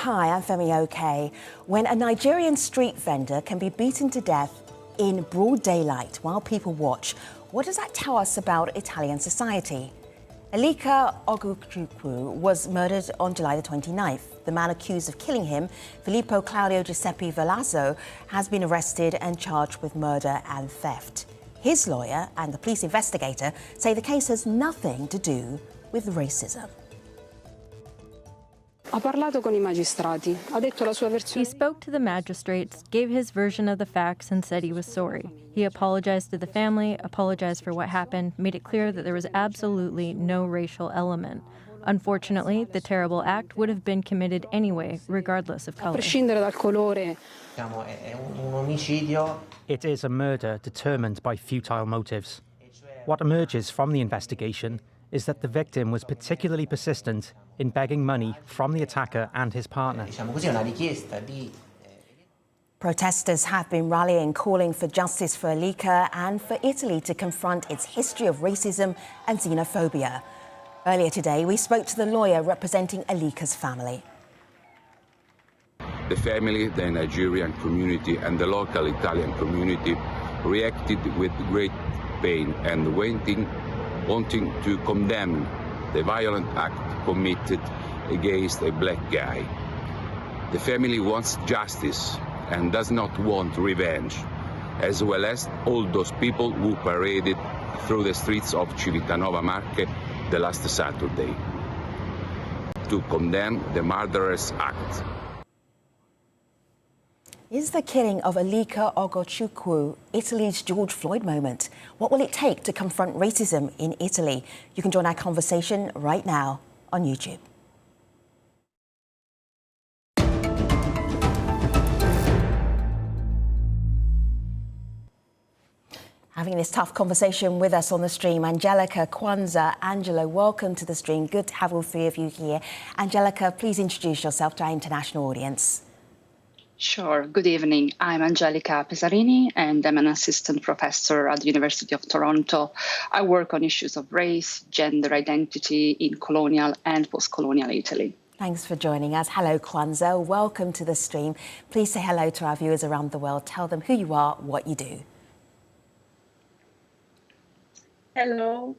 Hi, I'm Femi Oke. When a Nigerian street vendor can be beaten to death in broad daylight while people watch, what does that tell us about Italian society? Alika Ogorchukwu was murdered on July the 29th. The man accused of killing him, Filippo Claudio Giuseppe Velasco, has been arrested and charged with murder and theft. His lawyer and the police investigator say the case has nothing to do with racism. He spoke to the magistrates, gave his version of the facts, and said he was sorry. He apologized to the family, apologized for what happened, made it clear that there was absolutely no racial element. Unfortunately, the terrible act would have been committed anyway, regardless of color. It is a murder determined by futile motives. What emerges from the investigation is that the victim was particularly persistent in begging money from the attacker and his partner. Protesters have been rallying, calling for justice for Alika and for Italy to confront its history of racism and xenophobia. Earlier today, we spoke to the lawyer representing Alika's family. The family, the Nigerian community and the local Italian community reacted with great pain and wanting to condemn the violent act committed against a black guy. The family wants justice and does not want revenge, as well as all those people who paraded through the streets of Civitanova Marche the last Saturday to condemn the murderous act. Is the killing of Alika Ogorchukwu Italy's George Floyd moment? What will it take to confront racism in Italy? You can join our conversation right now on YouTube. Having this tough conversation with us on the stream, Angelica, Kwanzaa, Angelo, welcome to the stream. Good to have all three of you here. Angelica, please introduce yourself to our international audience. Sure. Good evening. I'm Angelica Pesarini, and I'm an assistant professor at the University of Toronto. I work on issues of race, gender identity in colonial and post-colonial Italy. Thanks for joining us. Hello, Kwanzaa. Welcome to the stream. Please say hello to our viewers around the world. Tell them who you are, what you do. Hello.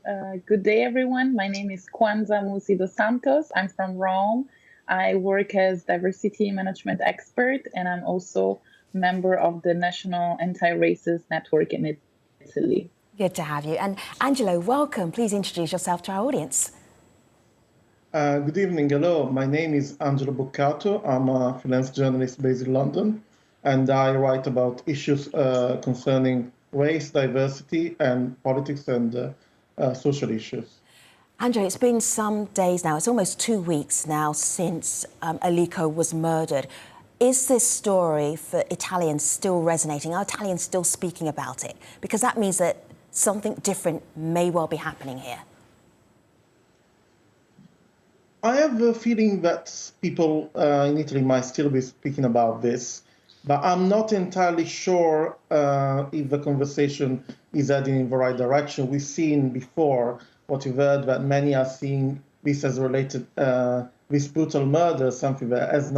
Good day, everyone. My name is Kwanzaa Musi dos Santos. I'm from Rome. I work as diversity management expert, and I'm also member of the National Anti-Racist Network in Italy. Good to have you. And Angelo, welcome. Please introduce yourself to our audience. Good evening. Hello. My name is Angelo Boccato. I'm a freelance journalist based in London, and I write about issues concerning race, diversity, and politics and social issues. Angelo, it's been some days now, it's almost 2 weeks now since Alika was murdered. Is this story for Italians still resonating? Are Italians still speaking about it? Because that means that something different may well be happening here. I have a feeling that people in Italy might still be speaking about this, but I'm not entirely sure if the conversation is heading in the right direction. We've seen before what you've heard, that many are seeing this as related, this brutal murder, something that is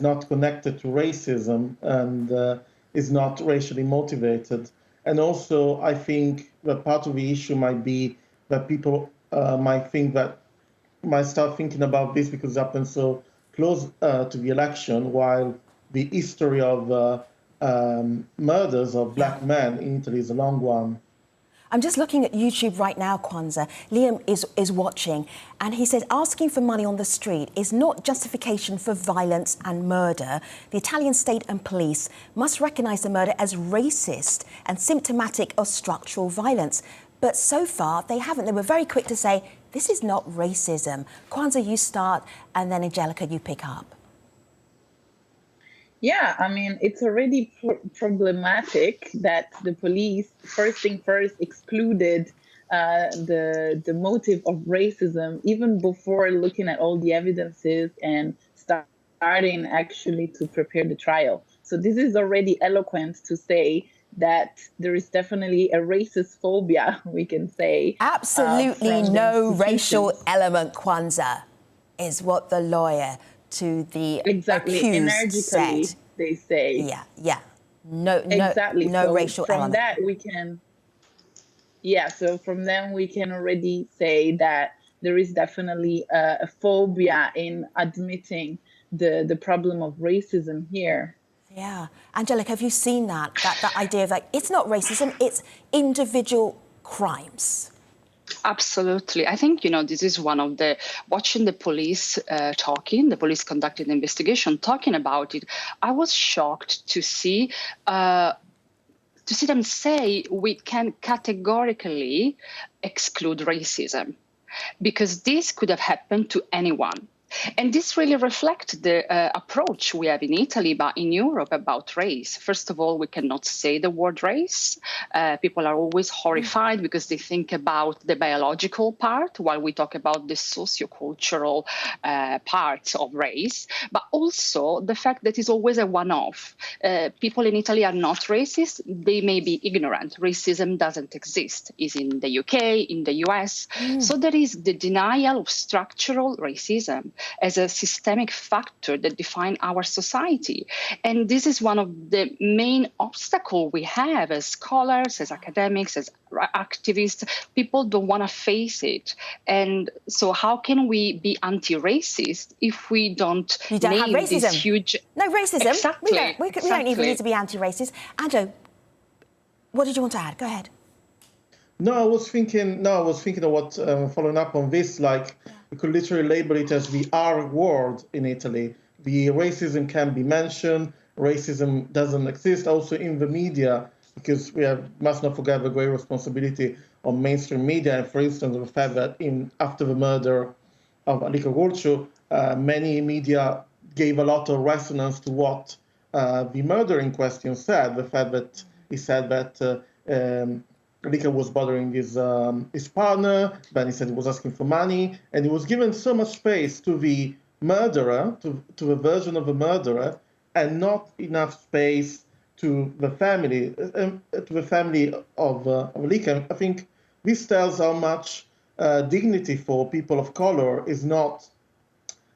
not connected to racism and is not racially motivated. And also, I think that part of the issue might be that people might start thinking about this because it happens so close to the election, while the history of murders of black men in Italy is a long one. I'm just looking at YouTube right now, Kwanzaa. Liam is watching, and he says asking for money on the street is not justification for violence and murder. The Italian state and police must recognise the murder as racist and symptomatic of structural violence. But so far, they haven't. They were very quick to say, this is not racism. Kwanzaa, you start, and then Angelica, you pick up. Yeah, I mean, it's already problematic that the police, first thing first, excluded the motive of racism, even before looking at all the evidences and starting actually to prepare the trial. So this is already eloquent to say that there is definitely a racist phobia, we can say. Absolutely no racial element, Kwanzaa, is what the lawyer to the exactly accused energically said. they say. Yeah. No Exactly. no So racial from element. that we can, yeah, so from them we can already say that there is definitely a phobia in admitting the problem of racism here. Yeah. Angelica, have you seen that idea of like, it's not racism, it's individual crimes? Absolutely. I think, this is one of watching the police the police conducting the investigation, talking about it. I was shocked to see them say we can categorically exclude racism, because this could have happened to anyone. And this really reflects the approach we have in Italy, but in Europe about race. First of all, we cannot say the word race. People are always horrified because they think about the biological part while we talk about the sociocultural parts of race, but also the fact that it's always a one-off. People in Italy are not racist. They may be ignorant. Racism doesn't exist. It's in the UK, in the US. So there is the denial of structural racism as a systemic factor that defines our society. And this is one of the main obstacles we have as scholars, as academics, as activists. People don't want to face it. And so how can we be anti-racist if we don't have racism? This huge... No racism. Exactly. We don't even need to be anti-racist. Angelo, what did you want to add? Go ahead. No, I was thinking of what, following up on this, like, we could literally label it as the R word in Italy. The racism can be mentioned, racism doesn't exist also in the media, because we must not forget the great responsibility on mainstream media, and for instance, the fact that after the murder of Alika Ogorchukwu, many media gave a lot of resonance to what the murder in question said, the fact that he said that Alika was bothering his partner, then he said he was asking for money, and he was given so much space to the murderer, to the version of the murderer, and not enough space to the family of Alika. I think this tells how much dignity for people of color is not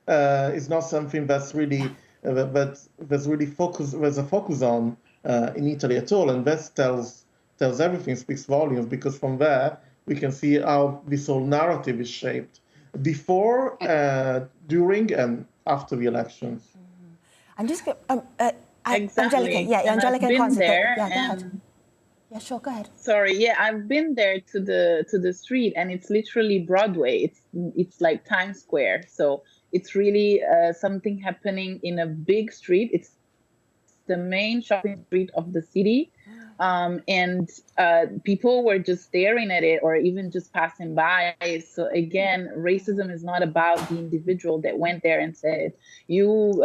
something that's really there's a focus on in Italy at all, and that tells everything, speaks volumes, because from there we can see how this whole narrative is shaped before, during, and after the elections. I'm just Exactly. Angelica, Angelica, I've been there. go ahead. Yeah, sure, go ahead. Sorry, I've been there to the street, and it's literally Broadway. It's like Times Square, so it's really something happening in a big street. It's the main shopping street of the city. And people were just staring at it or even just passing by. So again, racism is not about the individual that went there and said, you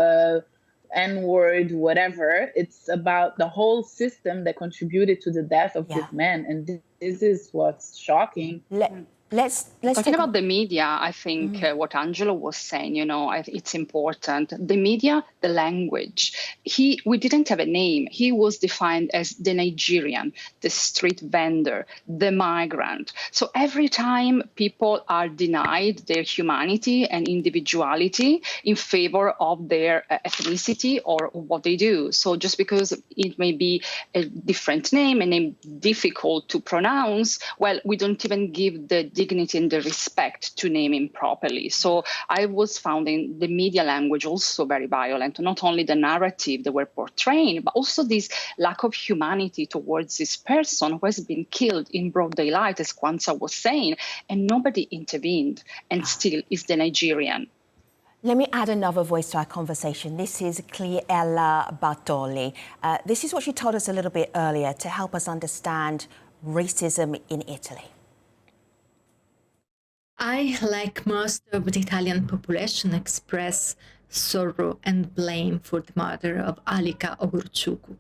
N-word, whatever. It's about the whole system that contributed to the death of this man. And this is what's shocking. Let's talking about the media. I think what Angelo was saying, it's important. The media, the language. We didn't have a name. He was defined as the Nigerian, the street vendor, the migrant. So every time people are denied their humanity and individuality in favor of their ethnicity or what they do. So just because it may be a different name, a name difficult to pronounce, well, we don't even give the dignity and the respect to name him properly. So I was finding the media language also very violent, not only the narrative that were portraying, but also this lack of humanity towards this person who has been killed in broad daylight, as Kwanzaa was saying, and nobody intervened, and still is the Nigerian. Let me add another voice to our conversation. This is Cliella Bartoli. This is what she told us a little bit earlier to help us understand racism in Italy. I, like most of the Italian population, express sorrow and blame for the murder of Alika Ogorchukwu.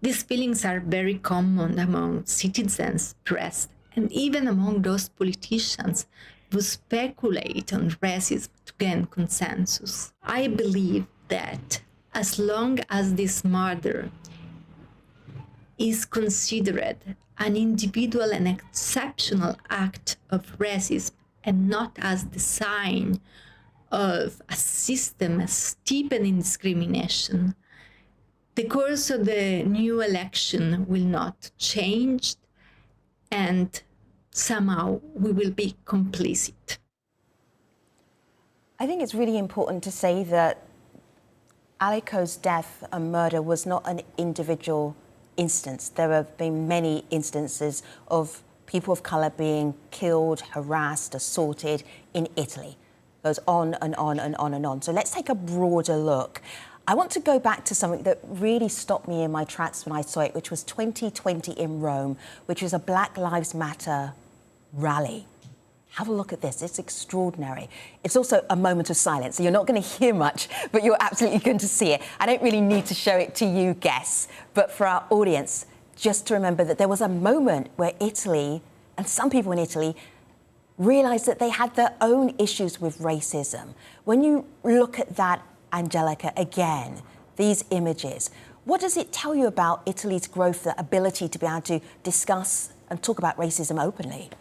These feelings are very common among citizens, press, and even among those politicians who speculate on racism to gain consensus. I believe that as long as this murder is considered an individual and exceptional act of racism and not as the sign of a system steeped in discrimination, the course of the new election will not change, and somehow we will be complicit. I think it's really important to say that Alika's death and murder was not an individual instance. There have been many instances of people of colour being killed, harassed, assaulted in Italy. It goes on and on and on and on. So let's take a broader look. I want to go back to something that really stopped me in my tracks when I saw it, which was 2020 in Rome, which was a Black Lives Matter rally. Have a look at this. It's extraordinary. It's also a moment of silence, so you're not going to hear much, but you're absolutely going to see it. I don't really need to show it to you, guests, but for our audience, just to remember that there was a moment where Italy, and some people in Italy, realised that they had their own issues with racism. When you look at that, Angelica, again, these images, what does it tell you about Italy's growth, the ability to be able to discuss and talk about racism openly?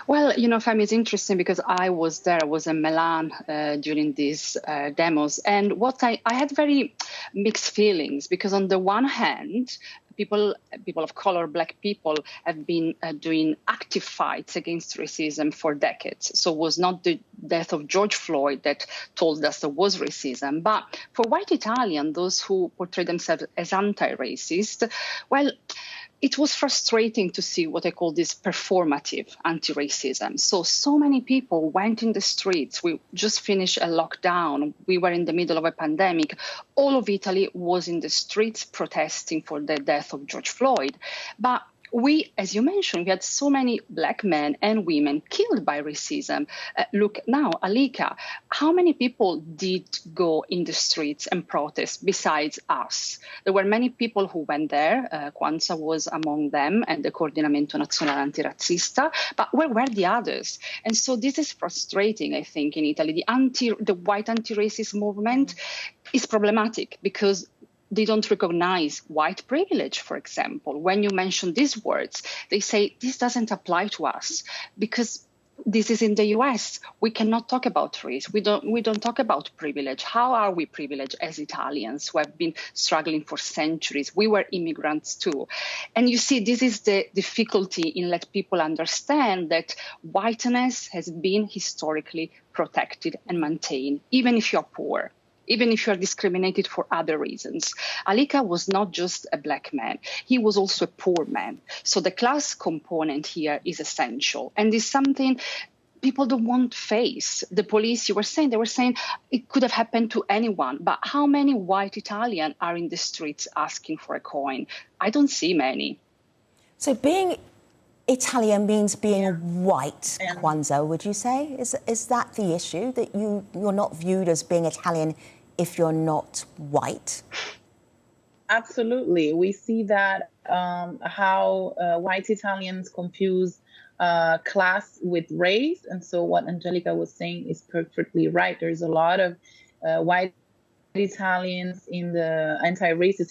Well, Femi, it's interesting because I was there. I was in Milan during these demos. And I had very mixed feelings because on the one hand, people of color, Black people, have been doing active fights against racism for decades. So it was not the death of George Floyd that told us there was racism. But for white Italians, those who portray themselves as anti-racist, well, it was frustrating to see what I call this performative anti-racism. So many people went in the streets. We just finished a lockdown. We were in the middle of a pandemic. All of Italy was in the streets protesting for the death of George Floyd. But we, as you mentioned, we had so many Black men and women killed by racism. Look now, Alika, how many people did go in the streets and protest besides us? There were many people who went there. Kwanzaa was among them and the Coordinamento Nazionale Antirazzista. But where were the others? And so this is frustrating, I think, in Italy. The white anti-racist movement is problematic because they don't recognize white privilege, for example. When you mention these words, they say this doesn't apply to us because this is in the US. We cannot talk about race. We don't talk about privilege. How are we privileged as Italians who have been struggling for centuries? We were immigrants too. And you see, this is the difficulty in let people understand that whiteness has been historically protected and maintained, even if you're poor, even if you are discriminated for other reasons. Alika was not just a Black man. He was also a poor man. So the class component here is essential. And it's something people don't want to face. The police, they were saying it could have happened to anyone. But how many white Italians are in the streets asking for a coin? I don't see many. So being Italian means being white, Kwanzaa, would you say? Is that the issue, that you're not viewed as being Italian if you're not white? Absolutely. We see that how white Italians confuse class with race. And so what Angelica was saying is perfectly right. There's a lot of white Italians in the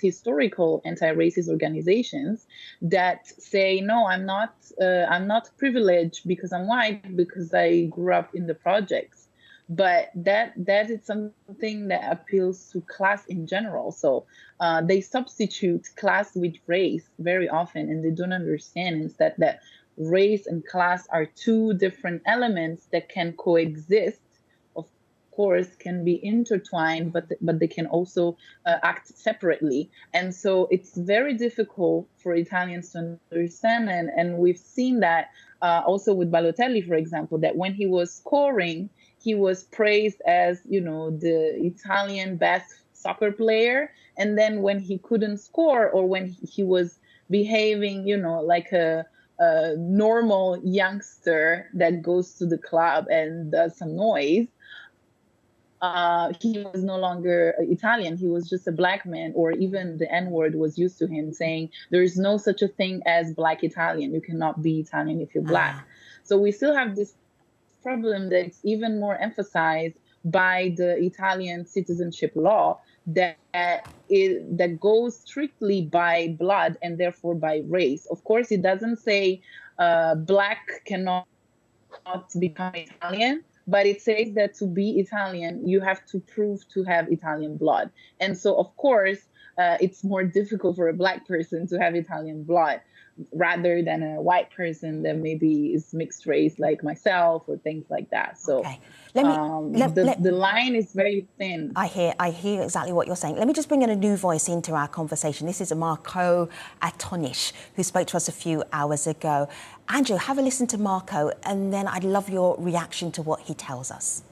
historical anti-racist organizations that say, no, I'm not privileged because I'm white, because I grew up in the projects. But that is something that appeals to class in general. So they substitute class with race very often, and they don't understand instead that race and class are two different elements that can coexist. Course can be intertwined, but they can also act separately. And so it's very difficult for Italians to understand. And we've seen that also with Balotelli, for example, that when he was scoring, he was praised as, the Italian best soccer player. And then when he couldn't score, or when he was behaving, like a normal youngster that goes to the club and does some noise, he was no longer Italian. He was just a Black man, or even the N-word was used to him, saying there is no such a thing as Black Italian. You cannot be Italian if you're Black. So we still have this problem that's even more emphasized by the Italian citizenship law that goes strictly by blood and therefore by race. Of course, it doesn't say Black cannot become Italian, but it says that to be Italian, you have to prove to have Italian blood. And so, of course, it's more difficult for a Black person to have Italian blood rather than a white person that maybe is mixed race like myself or things like that. So Okay. the line is very thin. I hear exactly what you're saying. Let me just bring in a new voice into our conversation. This is Marco Atonish, who spoke to us a few hours ago. Andrew, have a listen to Marco, and then I'd love your reaction to what he tells us.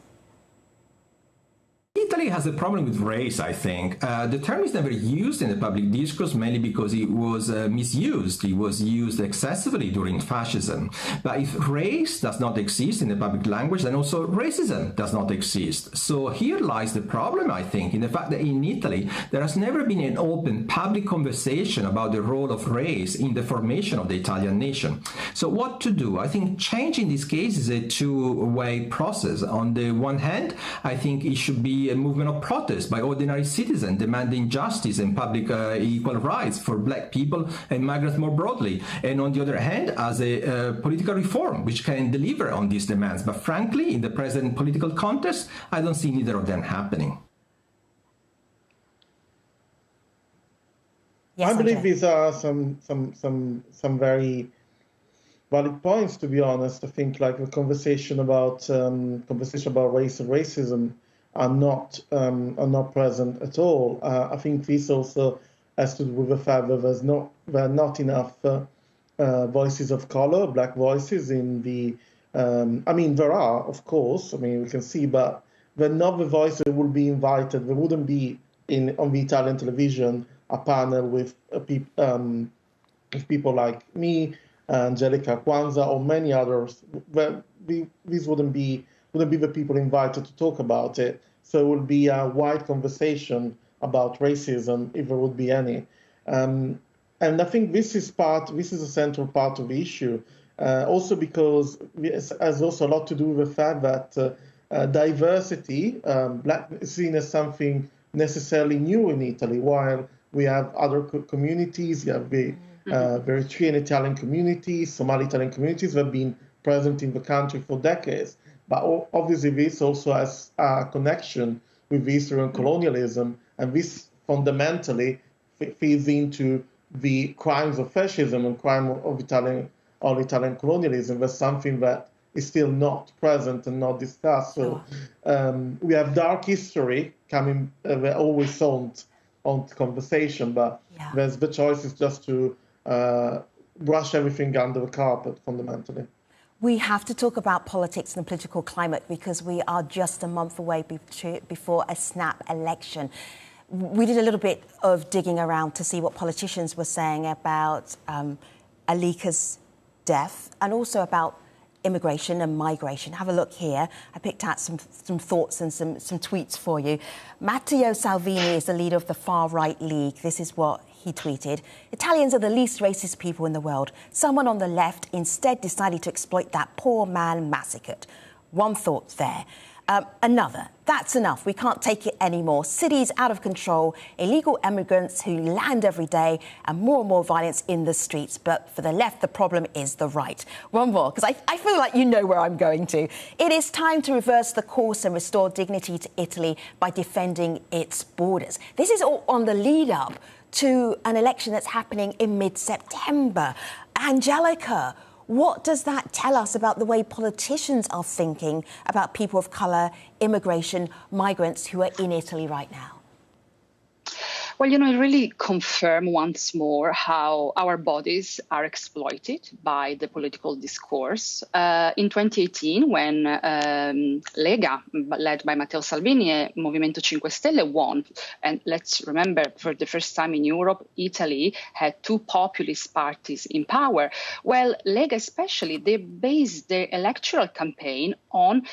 Italy has a problem with race, I think. The term is never used in the public discourse, mainly because it was misused. It was used excessively during fascism. But if race does not exist in the public language, then also racism does not exist. So here lies the problem, I think, in the fact that in Italy, there has never been an open public conversation about the role of race in the formation of the Italian nation. So what to do? I think change in this case is a two-way process. On the one hand, I think it should be a movement of protest by ordinary citizens demanding justice and public equal rights for Black people and migrants more broadly. And on the other hand, as a political reform which can deliver on these demands. But frankly, in the present political context, I don't see neither of them happening. Yes, I believe these are some very valid points, to be honest. I think like the conversation about race and racism are not present at all. I think this also has to do with the fact that there are not enough voices of color, Black voices in the. I mean, there are, of course. I mean, we can see, but they're not the voices that would be invited. There wouldn't be on the Italian television a panel with people like me, Angelica Kwanza, or many others. These wouldn't be the people invited to talk about it. So it would be a wide conversation about racism, if there would be any. And I think this is a central part of the issue. Also because it has also a lot to do with the fact that diversity, Black, is seen as something necessarily new in Italy, while we have other communities. You have the Eritrean Italian communities, Somali Italian communities that have been present in the country for decades. But obviously, this also has a connection with history and colonialism, and this fundamentally feeds into the crimes of fascism and crime of Italian colonialism. That's something that is still not present and not discussed. So we have dark history coming, we're always on conversation, but there's the choice is just to brush everything under the carpet, fundamentally. We have to talk about politics and the political climate because we are just a month away before a snap election. We did a little bit of digging around to see what politicians were saying about Alika's death and also about immigration and migration. Have a look here. I picked out some thoughts and some tweets for you. Matteo Salvini is the leader of the far-right league. This is what he tweeted. Italians are the least racist people in the world. Someone on the left instead decided to exploit that poor man massacred. One thought there. Another, that's enough. We can't take it anymore. Cities out of control, illegal immigrants who land every day, and more violence in the streets. But for the left, the problem is the right. One more, because I feel like you know where I'm going to. It is time to reverse the course and restore dignity to Italy by defending its borders. This is all on the lead up to an election that's happening in mid-September. Angelica, what does that tell us about the way politicians are thinking about people of colour, immigration, migrants who are in Italy right now? Well, it really confirms once more how our bodies are exploited by the political discourse. In 2018, when Lega, led by Matteo Salvini, Movimento 5 Stelle, won, and let's remember, for the first time in Europe, Italy had two populist parties in power. Well, Lega especially, they based their electoral campaign on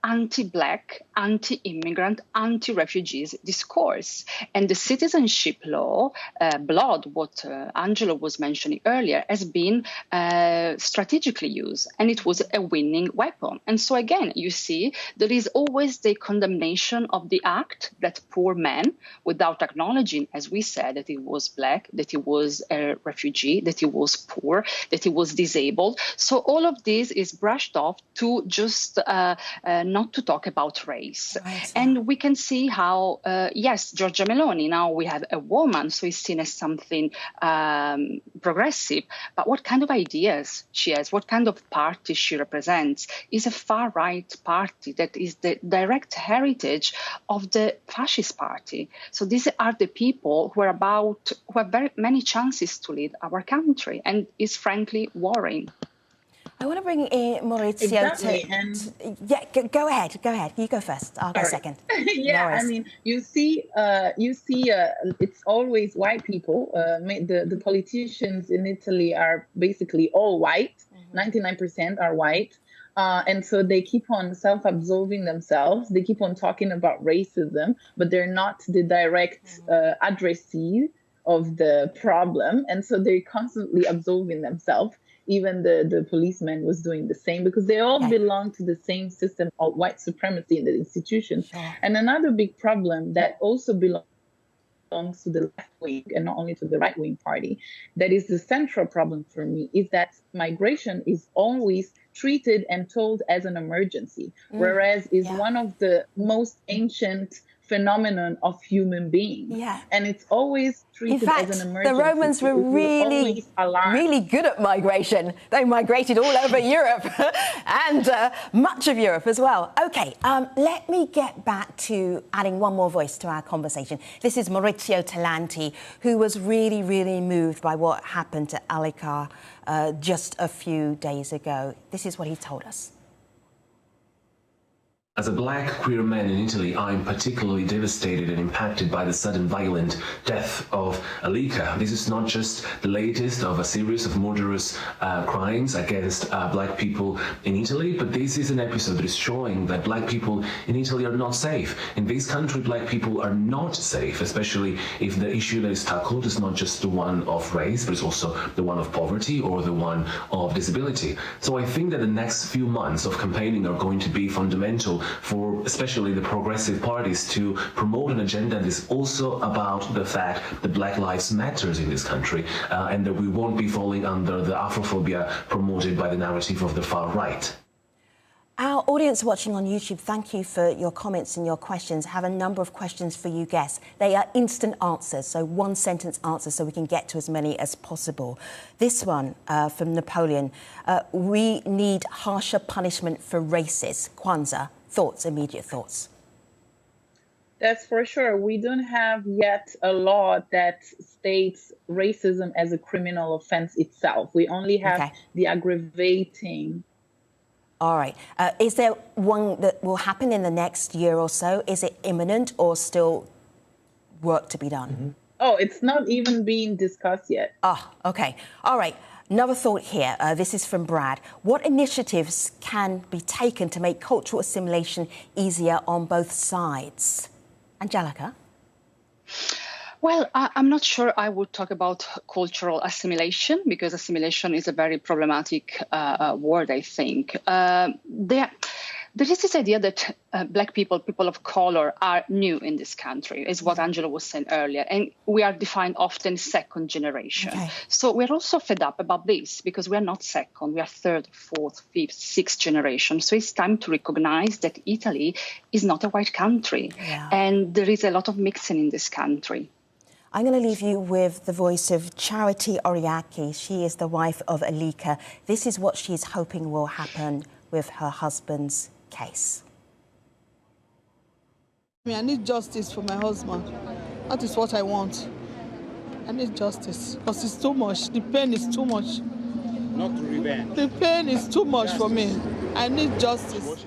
anti-Black, anti-immigrant, anti-refugees discourse. And the citizenship law, blood, what Angelo was mentioning earlier, has been strategically used, and it was a winning weapon. And so again, you see, there is always the condemnation of the act, that poor man, without acknowledging, as we said, that he was Black, that he was a refugee, that he was poor, that he was disabled. So all of this is brushed off to just not to talk about race. Right. And we can see how, yes, Giorgia Meloni, now we have a woman, so it's seen as something progressive. But what kind of ideas she has, what kind of party she represents, is a far-right party that is the direct heritage of the fascist party. So these are the people who have very many chances to lead our country, and is frankly worrying. I want to bring in Maurizio. Exactly. Yeah, go ahead. You go first. I'll go second. Yeah, I mean, you see, it's always white people. The politicians in Italy are basically all white. 99% are white. And so they keep on self-absolving themselves. They keep on talking about racism, but they're not the direct addressee of the problem. And so they're constantly absolving themselves. Even the policeman was doing the same, because they all belong to the same system of white supremacy in the institutions. Sure. And another big problem that also belongs to the left wing and not only to the right wing party, that is the central problem for me, is that migration is always treated and told as an emergency, whereas is one of the most ancient phenomenon of human being. Yeah. And it's always treated as an emergency. The Romans were really good at migration. They migrated all over Europe and much of Europe as well. Okay, let me get back to adding one more voice to our conversation. This is Maurizio Talanti, who was really, really moved by what happened to Alika just a few days ago. This is what he told us. As a black queer man in Italy, I'm particularly devastated and impacted by the sudden violent death of Alika. This is not just the latest of a series of murderous crimes against black people in Italy, but this is an episode that is showing that black people in Italy are not safe. In this country, black people are not safe, especially if the issue that is tackled is not just the one of race, but it's also the one of poverty or the one of disability. So I think that the next few months of campaigning are going to be fundamental for especially the progressive parties to promote an agenda that is also about the fact that Black Lives Matters in this country and that we won't be falling under the Afrophobia promoted by the narrative of the far right. Our audience watching on YouTube, thank you for your comments and your questions. I have a number of questions for you guests. They are instant answers, so one sentence answers so we can get to as many as possible. This one from Napoleon, we need harsher punishment for racists. Kwanzaa. Thoughts, immediate thoughts? That's for sure. We don't have yet a law that states racism as a criminal offense itself. We only have the aggravating. All right. Is there one that will happen in the next year or so? Is it imminent or still work to be done? Oh, it's not even being discussed yet. Ah, okay. All right. Another thought here, this is from Brad. What initiatives can be taken to make cultural assimilation easier on both sides? Angelica? Well, I'm not sure I would talk about cultural assimilation, because assimilation is a very problematic word, I think. There is this idea that Black people, people of color, are new in this country, is what Angelo was saying earlier. And we are defined often second generation. So we're also fed up about this, because we are not second, we are third, fourth, fifth, sixth generation. So it's time to recognize that Italy is not a white country. And there is a lot of mixing in this country. I'm going to leave you with the voice of Charity Oriaki. She is the wife of Alika. This is what she's hoping will happen with her husband's case. I need justice for my husband. That is what I want. I need justice because it's too much. The pain is too much. Not revenge. The pain is too much for me. I need justice.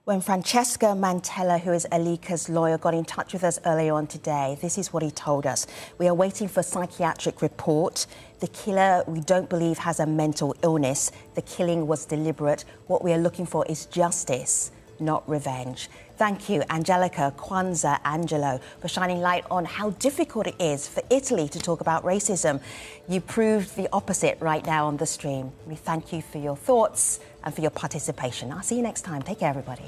When Francesca Mantella, who is Alika's lawyer, got in touch with us earlier on today, this is what he told us. We are waiting for a psychiatric report. The killer, we don't believe, has a mental illness. The killing was deliberate. What we are looking for is justice, not revenge. Thank you, Angelica, Kwanzaa, Angelo, for shining light on how difficult it is for Italy to talk about racism. You proved the opposite right now on the stream. We thank you for your thoughts and for your participation. I'll see you next time. Take care, everybody.